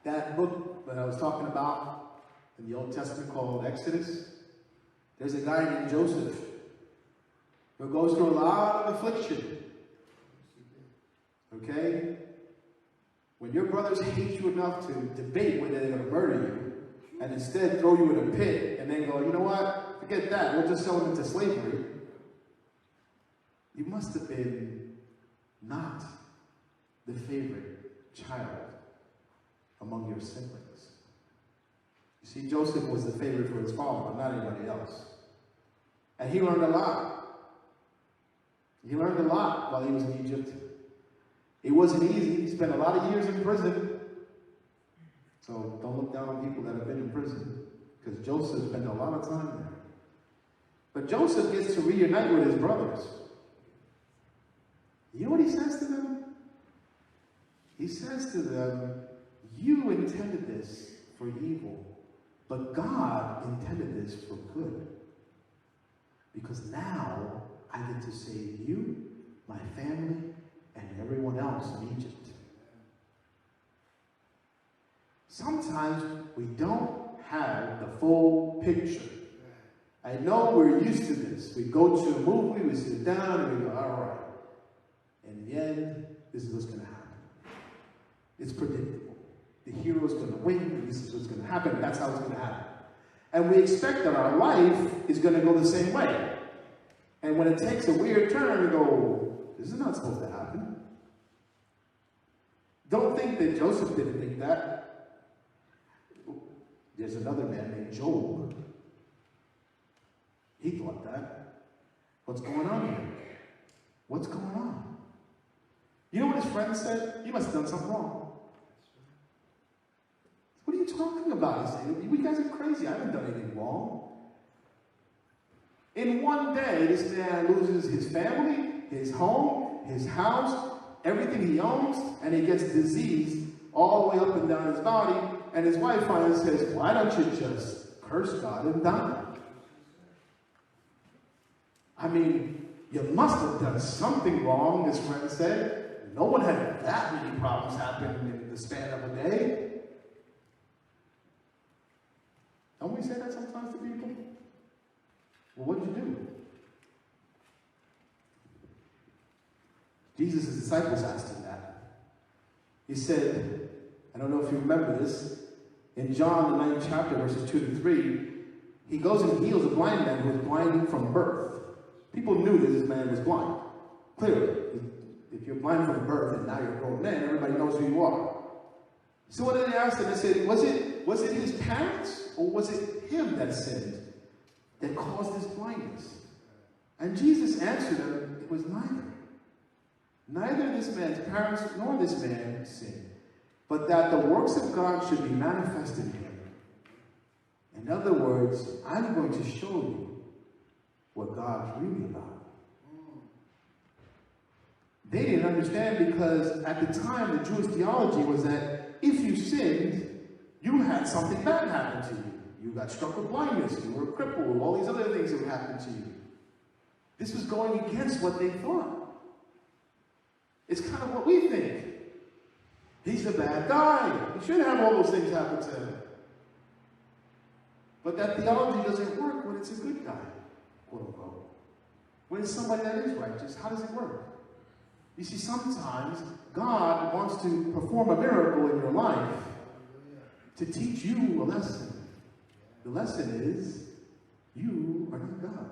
That book that I was talking about in the Old Testament called Exodus, there's a guy named Joseph who goes through a lot of affliction. Okay? When your brothers hate you enough to debate whether they're going to murder you, and instead throw you in a pit, and then go, you know what? Forget that. We'll just sell them into slavery. You must have been not the favorite child among your siblings. You see, Joseph was the favorite for his father, but not anybody else. And he learned a lot. He learned a lot while he was in Egypt. It wasn't easy. He spent a lot of years in prison. So don't look down on people that have been in prison, because Joseph spent a lot of time there. But Joseph gets to reunite with his brothers. You know what he says to them? He says to them, you intended this for evil, but God intended this for good. Because now I get to save you, my family, and everyone else in Egypt. Sometimes we don't have the full picture. I know we're used to this. We go to a movie, we sit down, and we go, all right. And in the end, this is what's going to happen. It's predictable. The hero's going to win, and this is what's going to happen, and that's how it's going to happen. And we expect that our life is going to go the same way. And when it takes a weird turn, we go, this is not supposed to happen. Don't think that Joseph didn't think that. There's another man named Job. He thought that. What's going on here? What's going on? You know what his friend said? You must have done something wrong. What are you talking about? He said, you guys are crazy. I haven't done anything wrong. In one day, this man loses his family, his home, his house, everything he owns, and he gets disease all the way up and down his body. And his wife finally says, why don't you just curse God and die? I mean, you must have done something wrong, his friend said. No one had that many problems happen in the span of a day. Don't we say that sometimes to people? Well, what did you do? Jesus' disciples asked him that. He said, I don't know if you remember this, in John, the 9th chapter, verses 2 to 3, he goes and heals a blind man who was blind from birth. People knew that this man was blind. Clearly, if you're blind from birth and now you're a grown man, everybody knows who you are. So what did they ask him? They said, was it his parents or was it him that sinned that caused this blindness? And Jesus answered them, it was neither. Neither this man's parents nor this man sinned, but that the works of God should be manifested in him. In other words, I'm going to show you what God's really about. They didn't understand because at the time the Jewish theology was that if you sinned, you had something bad happen to you. You got struck with blindness, you were crippled, all these other things that would happen to you. This was going against what they thought. It's kind of what we think. He's a bad guy. He shouldn't have all those things happen to him. But that theology doesn't work when it's a good guy, quote unquote. When it's somebody that is righteous, how does it work? You see, sometimes God wants to perform a miracle in your life to teach you a lesson. The lesson is, you are not God.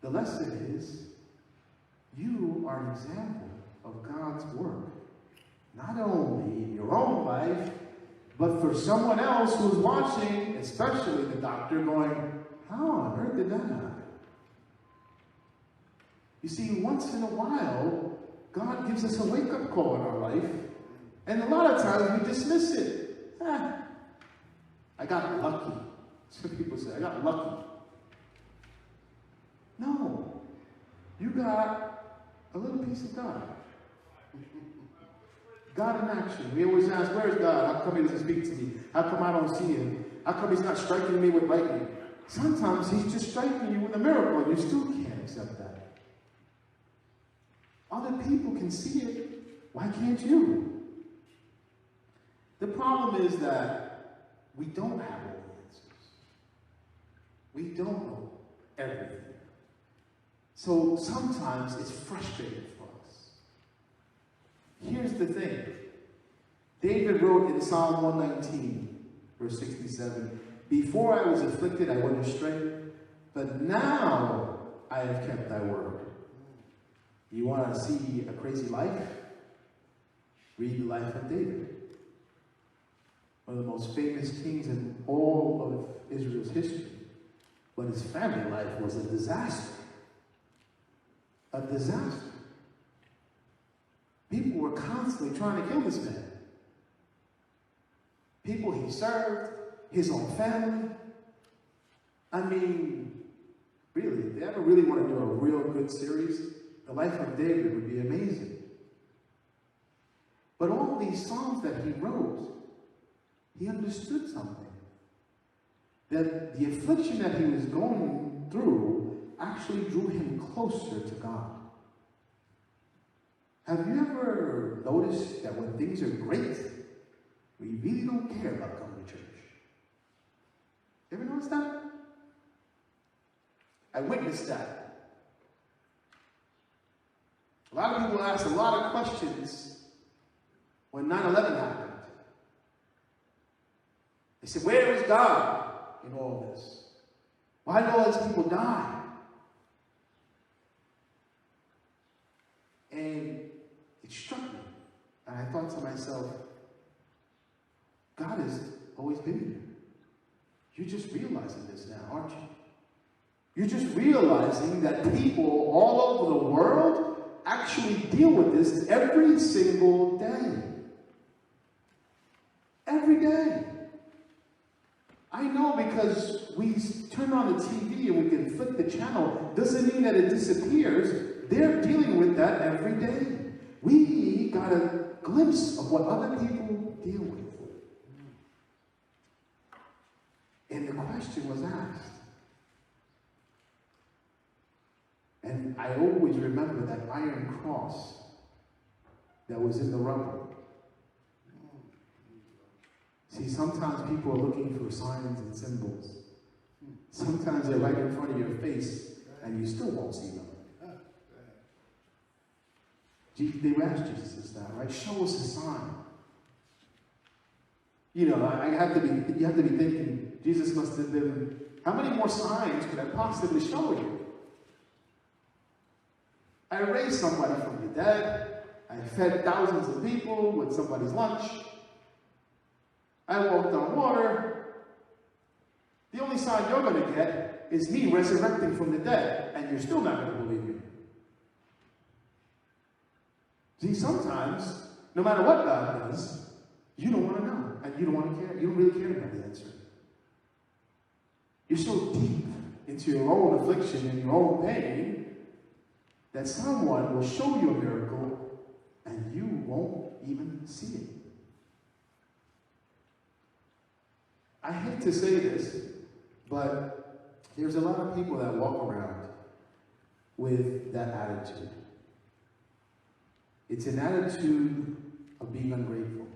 The lesson is, you are an example of God's work. Not only in your own life, but for someone else who's watching, especially the doctor, going, how on earth did that happen? You see, once in a while, God gives us a wake-up call in our life, and a lot of times we dismiss it. I got lucky. Some people say, I got lucky. No. You got a little piece of God. God in action. We always ask, where's God? How come he doesn't speak to me? How come I don't see him? How come he's not striking me with lightning? Sometimes he's just striking you with a miracle, and you still can't accept that. Other people can see it. Why can't you? The problem is that we don't have all the answers. We don't know everything. So sometimes it's frustrating for us. Here's the thing. David wrote in Psalm 119, verse 67, "Before I was afflicted, I went astray, but now I have kept thy word." You want to see a crazy life? Read the life of David. One of the most famous kings in all of Israel's history. But his family life was a disaster. A disaster. People were constantly trying to kill this man. People he served, his own family. I mean, really, if they ever really want to do a real good series, the life of David would be amazing. But all these songs that he wrote, he understood something. That the affliction that he was going through actually drew him closer to God. Have you ever noticed that when things are great, we really don't care about coming to church? You ever noticed that? I witnessed that. A lot of people ask a lot of questions when 9/11 happened. They said, where is God in all this? Why did all these people die? And it struck me. And I thought to myself, God has always been here. You're just realizing this now, aren't you? You're just realizing that people all over the world actually deal with this every single day. Every day. I know, because we turn on the TV and we can flick the channel, doesn't mean that it disappears. They're dealing with that every day. We got a glimpse of what other people deal with. And the question was asked. And I always remember that iron cross that was in the rubble. See, sometimes people are looking for signs and symbols. Sometimes they're right in front of your face, and you still won't see them. They asked Jesus that, right? Show us a sign. You know, you have to be thinking, Jesus must have been, how many more signs could I possibly show you? I raised somebody from the dead. I fed thousands of people with somebody's lunch. I walked on water. The only sign you're going to get is me resurrecting from the dead, and you're still not going to believe me. See, sometimes, no matter what God does, you don't want to know, and you don't want to care. You don't really care about the answer. You're so deep into your own affliction and your own pain that someone will show you a miracle, and you won't even see it. I hate to say this, but there's a lot of people that walk around with that attitude. It's an attitude of being ungrateful.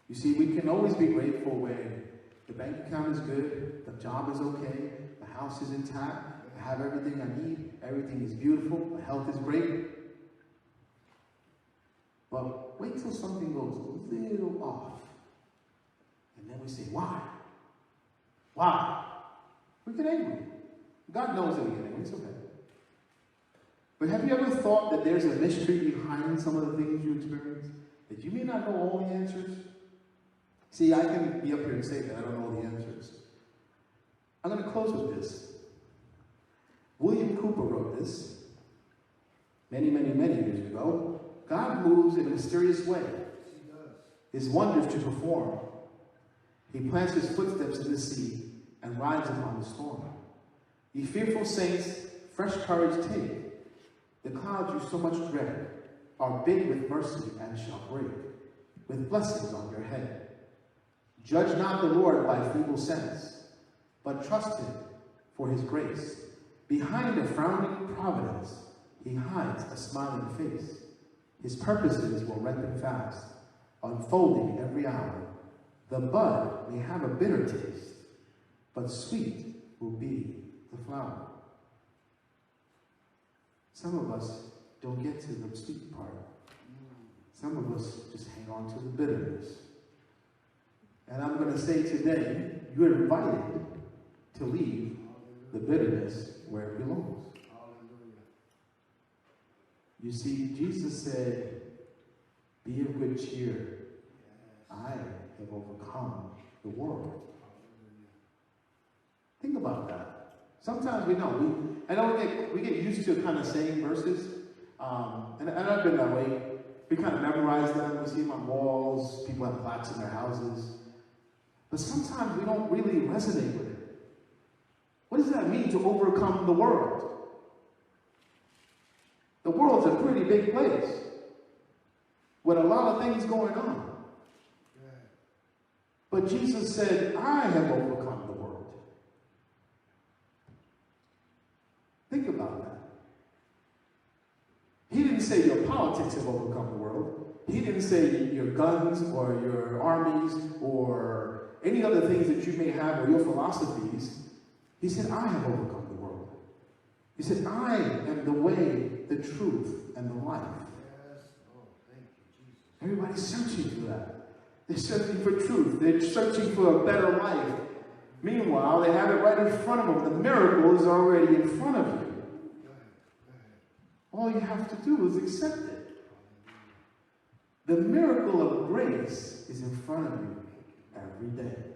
You see, we can always be grateful when the bank account is good, the job is okay, the house is intact, I have everything I need, everything is beautiful, my health is great. But wait till something goes a little off. And then we say, why? Why? We get angry. God knows that we get angry. It's okay. But have you ever thought that there's a mystery behind some of the things you experience? That you may not know all the answers? See, I can be up here and say that I don't know all the answers. I'm going to close with this. William Cooper wrote this many, many, many years ago. God moves in a mysterious way. His wonders to perform. He plants his footsteps in the sea and rides upon the storm. Ye fearful saints, fresh courage take. The clouds you so much dread are big with mercy and shall break, with blessings on your head. Judge not the Lord by feeble sense, but trust him for his grace. Behind a frowning providence, he hides a smiling face. His purposes will reckon fast. unfolding every hour. The bud may have a bitter taste, but sweet will be the flower. Some of us don't get to the sweet part. Some of us just hang on to the bitterness. And I'm going to say today, you're invited to leave the bitterness where it belongs. You see, Jesus said, be of good cheer. I have overcome the world. Think about that. Sometimes we know. We get used to kind of saying verses. And I've been that way. We kind of memorize them. We see them on walls. People have plaques in their houses. But sometimes we don't really resonate with it. What does that mean to overcome the world? The world's a pretty big place with a lot of things going on. But Jesus said, I have overcome the world. Think about that. He didn't say your politics have overcome the world. He didn't say your guns or your armies or any other things that you may have or your philosophies. He said, I have overcome the world. He said, I am the way, the truth, and the life. Yes. Oh, thank you, Jesus. Everybody's searching for that. They're searching for truth. They're searching for a better life. Meanwhile, they have it right in front of them. The miracle is already in front of you. All you have to do is accept it. The miracle of grace is in front of you every day.